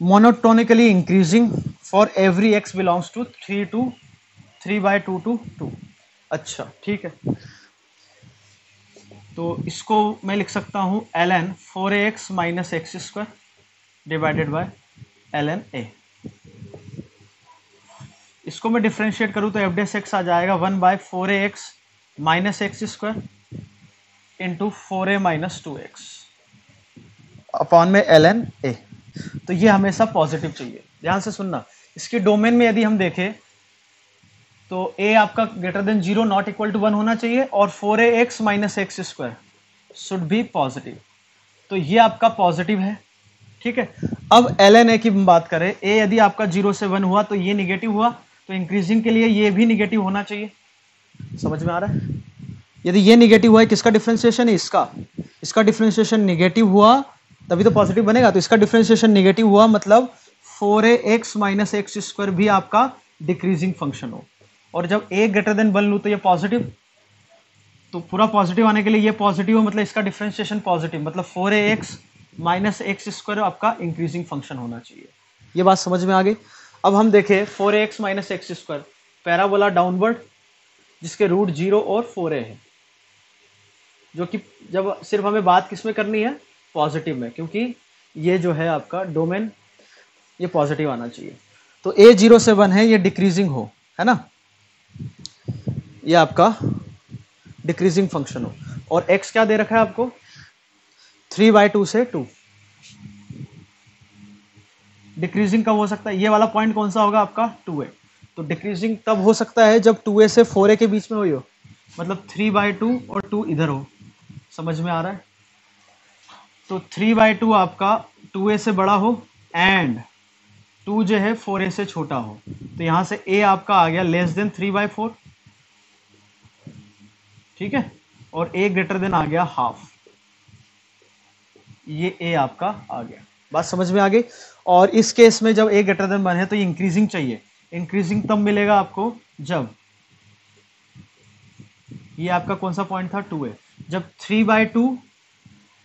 [SPEAKER 1] monotonically increasing for every x belongs to 3/2 to 2। अच्छा ठीक है, तो इसको मैं लिख सकता हूं ln 4ax minus x square divided by ln a। इसको मैं डिफ्रेंशिएट करूं तो f डैश x आ जाएगा 1/4ax minus x square into 4a minus 2x upon में ln a। तो ये हमेशा पॉजिटिव चाहिए, ध्यान से सुनना। इसके डोमेन में यदि हम देखें तो a आपका greater than 0 not equal to 1 होना चाहिए और 4ax minus x square should be positive, तो ये आपका पॉजिटिव है। ठीक है, अब ln a की बात करें, a यदि आपका 0 से 1 हुआ तो ये निगेटिव हुआ, तो इंक्रीजिंग के लिए ये भी निगेटिव होना चाहिए। समझ में आ रहा है? यदि ये निगेटिव हुआ है, किसका डिफरेंशिएशन है, इसका डिफरेंशिएशन निगेटिव हुआ तभी तो पॉजिटिव बनेगा, तो इसका डिफरेंशिएशन निगेटिव हुआ मतलब 4ax माइनस एक्स स्क्वायर भी आपका डिक्रीजिंग फंक्शन हो, और जब a ग्रेटर देन 1 लूँ तो ये पॉजिटिव, तो पूरा पॉजिटिव आने के लिए ये पॉजिटिव हो मतलब इसका डिफरेंशिएशन पॉजिटिव, मतलब 4ax माइनस एक्स स्क्वायर आपका इंक्रीजिंग फंक्शन होना चाहिए। ये बात समझ में आ गई? अब हम देखें 4ax minus x square parabola downward जिसके रूट 0 और 4a है, जो कि जब सिर्फ हमें बात किस में करनी है, पॉजिटिव में, क्योंकि ये जो है आपका डोमेन ये पॉजिटिव आना चाहिए। तो a 0 से 1 है, ये डिक्रीजिंग हो, है ना, ये आपका डिक्रीजिंग फंक्शन हो, और x क्या दे रखा है आपको 3/2 से 2। डिक्रीजिंग कब हो सकता है, ये वाला पॉइंट कौन सा होगा आपका 2a, तो डिक्रीजिंग तब हो सकता है जब 2a से 4a के बीच में हुई हो, मतलब 3/2 और 2 इधर हो। समझ में आ रहा है? तो 3/2 आपका 2a से बड़ा हो एंड 2 जो है 4a से छोटा हो, तो यहां से a आपका आ गया लेस देन 3/4, ठीक है, और a ग्रेटर देन आ गया हाफ, ये a आपका आ गया। बात समझ में आ गई। और इस केस में जब a ग्रेटर देन 1 है तो ये इंक्रीजिंग चाहिए, इंक्रीजिंग तब मिलेगा आपको जब ये आपका कौन सा पॉइंट था 2a, जब 3/2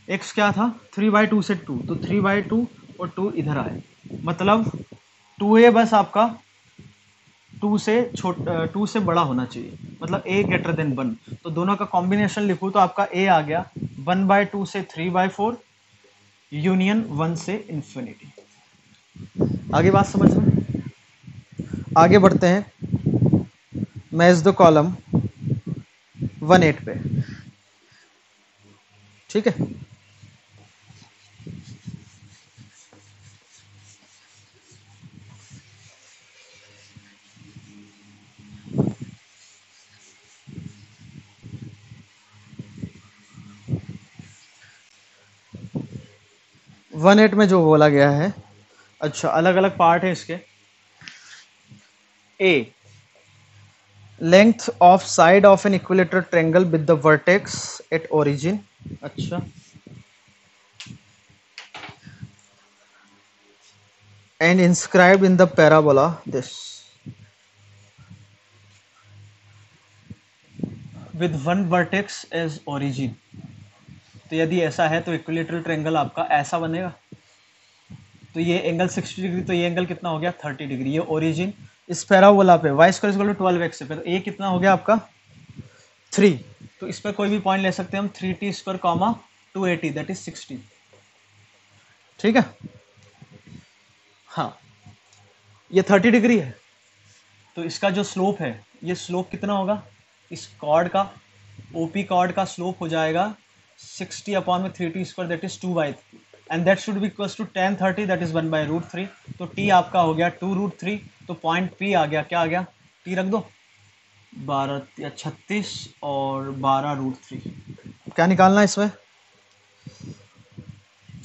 [SPEAKER 1] x क्या था 3/2 से 2, तो 3/2 और 2 इधर आए, मतलब 2a बस आपका 2 से बड़ा होना चाहिए, मतलब a ग्रेटर देन 1, तो दोनों का कॉम्बिनेशन लिखूं तो आपका a आ गया 1/2 से 3/4 यूनियन 1 से इंफिनिटी। आगे बात समझ में, आगे बढ़ते हैं, मैच द कॉलम 1/8 पे, ठीक है। 1/8 में जो बोला गया है, अच्छा अलग अलग पार्ट है इसके। A, length of side of an equilateral triangle with the vertex at origin, अच्छा, and inscribed in the parabola this with one vertex as origin। तो यदि ऐसा है तो इक्विलेटरल ट्रायंगल आपका ऐसा बनेगा, तो ये एंगल 60 डिग्री, तो ये एंगल कितना हो गया 30 डिग्री, ये ओरिजिन इस पैराबोला पे y square equal to 12x पे, तो ये कितना हो गया आपका 3, तो इस पर कोई भी पॉइंट ले सकते हैं हम 3t square comma 280 that is 60, ठीक है। हाँ ये 30 डिग्री है, तो इसका जो स्लोप है, ये स्लोप कितना होगा इस कॉर्ड का, ओपी कॉर्ड का स्लोप हो जाएगा 60 अपॉन में 3t square that is 2/3, and that should be equal to tan 30 that is 1/√3, तो t आपका हो गया 2√3, तो पॉइंट p आ गया, क्या आ गया t रख दो 12 या 36 और 12√3, क्या निकालना है इसमें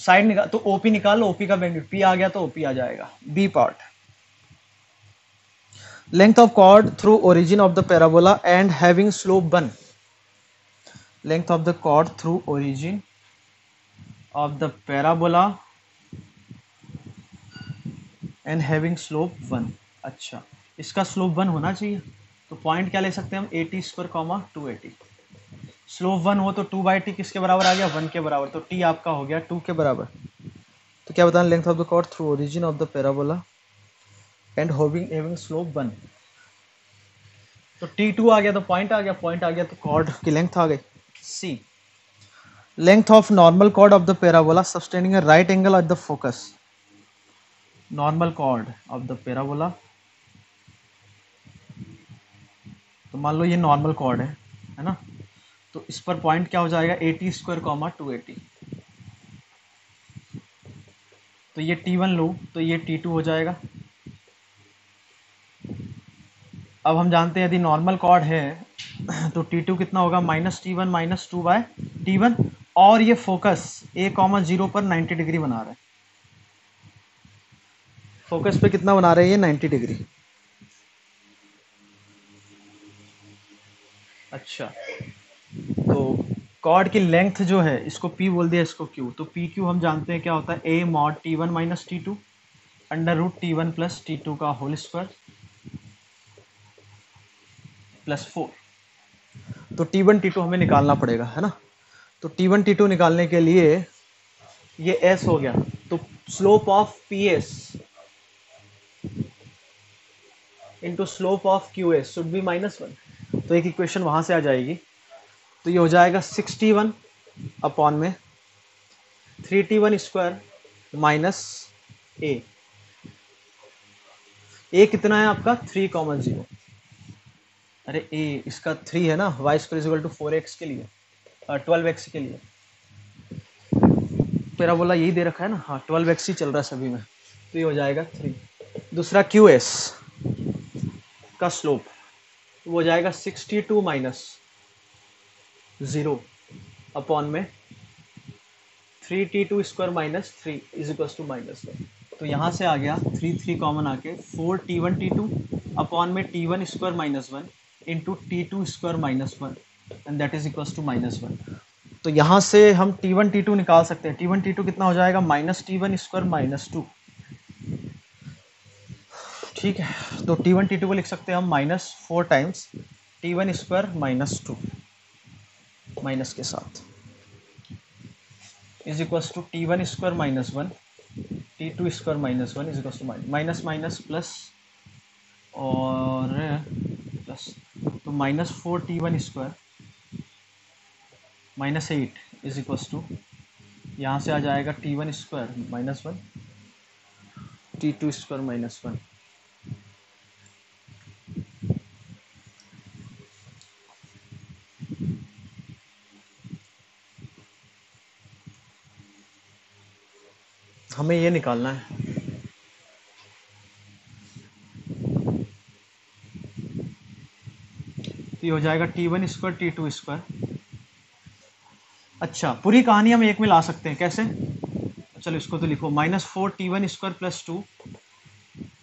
[SPEAKER 1] साइड निकाल, तो ओपी निकाल लो, ओपी का वैल्यू p आ गया तो ओपी आ जाएगा। B part, length of chord through origin of the parabola and having slope 1, length of the chord through origin of the parabola and having slope 1, अच्छा इसका स्लोप 1 होना चाहिए, तो पॉइंट क्या ले सकते हैं हम 80 स्क्वायर कॉमा 280, स्लोप 1 हो तो 2/t किसके बराबर आ गया 1 के बराबर, तो t आपका हो गया 2 के बराबर। तो क्या बताना, length of the chord through origin of the parabola and having slope 1, तो t2 आ गया तो पॉइंट आ गया, पॉइंट आ गया तो कॉर्ड की लेंथ आ गई। सी, length of normal chord of the parabola sustaining a right angle at the focus, normal chord of the parabola, तो मान लो ये नॉर्मल कॉर्ड है ना, तो इस पर पॉइंट क्या हो जाएगा 80 स्क्वायर कॉमा 280, तो ये t1 लो तो ये t2 हो जाएगा। अब हम जानते हैं यदि नॉर्मल कॉर्ड है तो t2 कितना होगा -t1 माइनस 2/t1, और ये फोकस a,0 पर 90 डिग्री बना रहा है, फोकस पे कितना बना रहे हैं ये 90 डिग्री। अच्छा तो कॉर्ड की लेंथ जो है इसको p बोल दिया, इसको q, तो पी क्यू हम जानते हैं क्या होता है a mod t1 minus t2 √t1 plus t2 का होल स्क्वायर प्लस 4, तो t1 t2 हमें निकालना पड़ेगा है ना, तो t1 t2 निकालने के लिए ये s हो गया, तो slope of ps into slope of QS should be -1, तो एक इक्वेशन वहां से आ जाएगी, तो ये हो जाएगा 61 अपॉन में 3t1 स्क्वायर माइनस a कितना है आपका 3,0, अरे a इसका 3 है ना, y square equal to 4x के लिए 12x के लिए, पैराबोला यही दे रखा है ना, हाँ 12x ही चल रहा है सभी में, तो ये हो जाएगा 3। दूसरा QS का स्लोप वो हो जाएगा 62 माइनस 0 अपॉन में 3t2 minus 3 is equal to -1। तो यहाँ से आ गया 3 कॉमन आके 4t1 अपॉन में t1 minus 1 into t2 minus 1 and that is equal to -1। तो यहाँ से हम t1 निकाल सकते हैं। t1 कितना हो जाएगा, -t1 माइनस 2। ठीक है, तो t1 को लिख सकते हैं हम -4 टाइम्स t1 माइनस 2 माइनस के साथ is equal to t1 minus 1 t2 minus 1 is equal to minus minus plus और प्लस, तो -4t1 minus 8 is equal to, यहाँ से आ जाएगा t1 माइनस 1 t2 माइनस 1। हमें ये निकालना है। ये हो जाएगा t1 t2। अच्छा, पूरी कहानी हम एक में ला सकते हैं, कैसे? चलो इसको तो लिखो, -4t1 plus 2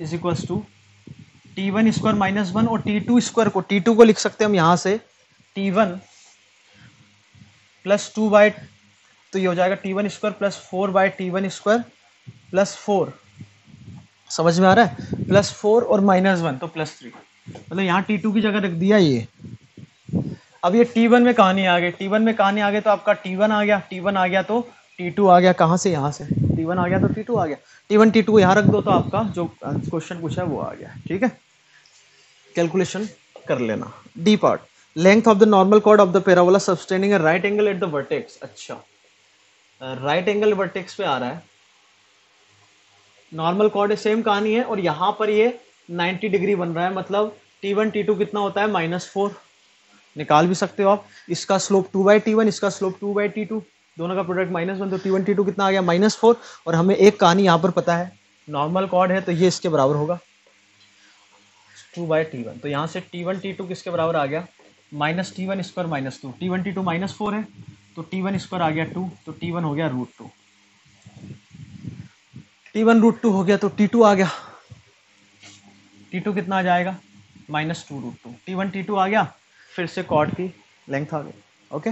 [SPEAKER 1] is equal to t1 minus 1 और t2 को लिख सकते हैं हम यहाँ से t1 प्लस 2 बाय, तो ये हो जाएगा t1 plus 4 bye t1 plus 4, समझ में आ रहा है? +4 और -1 तो +3, मतलब यहाँ t2 की जगह रख दिया ये। अब ये t1 में कहानी आ गई, t1 में कहानी आ गई तो आपका t1 आ गया, t1 आ गया तो t2 आ गया। कहाँ से? यहाँ से t1 आ गया तो t2 आ गया। t1 t2 यहाँ रख दो तो आपका जो क्वेश्चन पूछा है वो आ गया। ठीक है, कैलकुलेशन कर लेना। D part, length of the normal chord of the parabola subtending a right angle at the vertex. अच्छा, राइट एंगल वर्टेक्स पे आ रहा है, नॉर्मल कॉर्ड है, सेम कहानी है, और यहाँ पर ये 90 डिग्री बन रहा है, मतलब t1 t2 कितना होता है, -4। निकाल भी सकते हो आप, इसका स्लोप 2/t1, इसका स्लोप 2/t2, दोनों का प्रोडक्ट -1, तो t1 t2 कितना आ गया, -4। और हमें एक कहानी यहाँ पर पता है, नॉर्मल कॉर्ड है तो ये इसके बराबर होगा 2/t1। तो यहाँ से t1 t2 किसके बराबर आ गया, -t1 माइनस 2, t1 t2 -4 है तो t1 आ गया 2, तो t1 हो गया √2, t1 √2 हो गया तो t2 आ गया, t2 कितना आ जाएगा, -2 √2, t1 t2 आ गया, फिर से कॉर्ड की लेंथ आ गई। ओके,